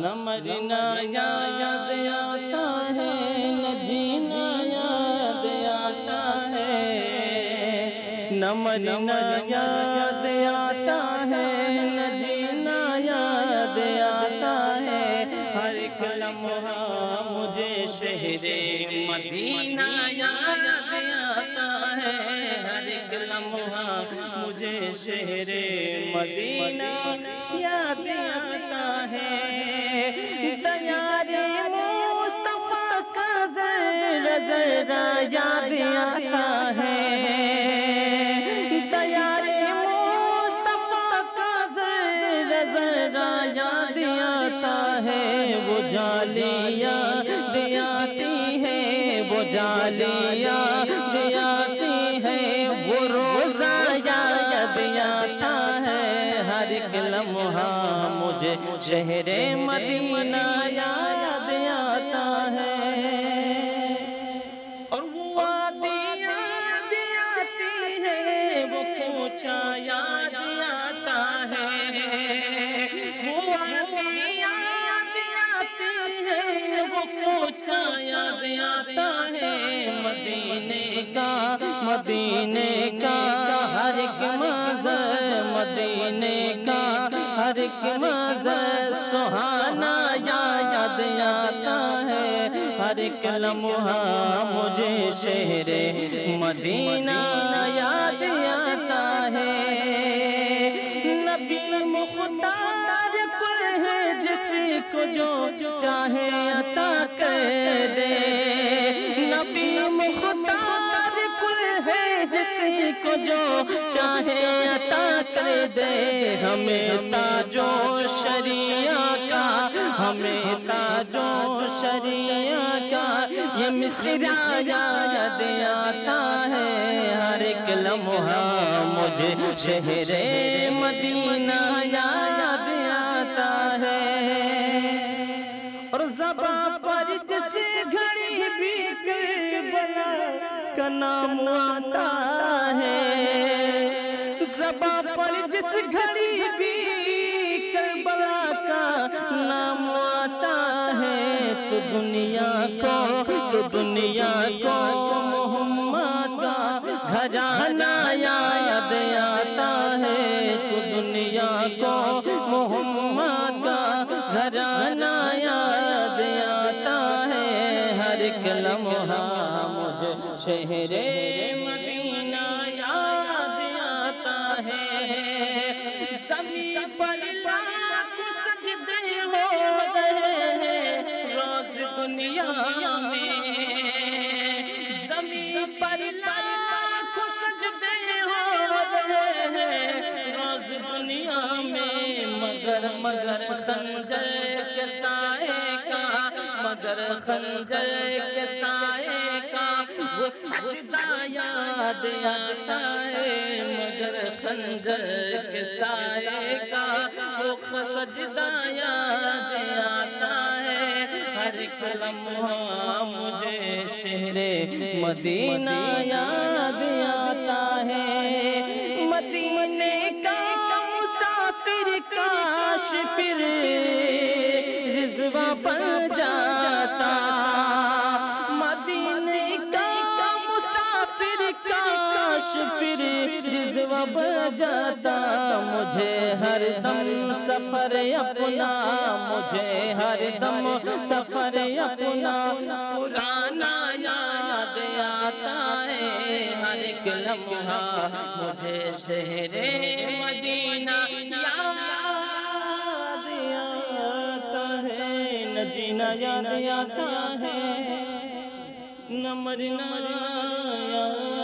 نہ مرنا یاد آتا ہے، نہ جینا یاد آتا ہے، نہ مرنا یاد آتا ہے، نہ جینا یاد آتا ہے، ہر ایک لمحہ مجھے شہر مدینہ یاد آتا ہے، ہر ایک لمحہ مجھے شہر مدینہ یاد آتا ہے۔ دیار مصطفیٰ کا ذرا ذرا یاد آتا ہے، دیار مصطفیٰ کا ذرا ذرا یاد آتا ہے، وہ جالیاں دیاتی ہے، وہ جالیاں دیاتی ہے، وہ روزہ یاد آتا ہے، ہر ایک لمحہ مجھے شہر مدینہ یاد آتا ہے۔ اور وہ وادیاں آتی ہے، وہ کوچہ یاد آتا ہے، وہ وادیاں آتی ہے، وہ کوچہ یاد آتا ہے، مدینے کا ہر ایک منظر، مدینے کا ہر ایک منظر سہانا یاد آتا ہے، ہر ایک لمحہ مجھے شہر مدینہ یاد آتا ہے۔ نبی مختار کل ہے، جس کو جو چاہے عطا کر دے، نبی مختار کل ہے، جس کو جو چاہے عطا کر دے، ہمیں تاج و شریعہ کا، ہمیں تاج و شریعہ کا یہ مصرع یاد آتا ہے، ہر ایک لمحہ مجھے شہر مدینہ یاد آتا ہے۔ اور زباں پر جس گھڑی بھی کربلا کا نام آتا ہے، زباں پر جس گھڑی بھی کربلا کا نام آتا ہے، تو دنیا کو محمد کا گھرانہ یاد آتا ہے، تو دنیا کو محمد کا گھرانہ یاد آتا ہے، ہر ایک لمحہ مجھے شہر مدینہ یاد آتا ہے۔ زمین پر لاکھوں سجدے ہو رہے ہیں روز دنیا میں، زمین پر لاکھوں سجدے ہو رہے ہیں روز دنیا میں، مگر خنجر کے سائے کا، مگر خنجر کے سائے کا وہ سجدہ یاد آتا ہے، مگر خنجر کے سائے کا وہ سجدہ یاد آتا ہے، ہر ایک لمحہ مجھے شہر مدینہ یاد آتا ہے۔ مدینے کا مسافر کاش پھر رضوان بن جاتا، مدینے کا مسافر کاش پھر رضوان بن جاتا، مجھے ہر دم سفر اپنا، مجھے ہر دم سفر اپنا پرانا یاد آتا ہے، ہر ایک لمحہ مجھے شہر مدینہ یاد آتا ہے، نہ جینا یاد آتا ہے، نہ مرنا یاد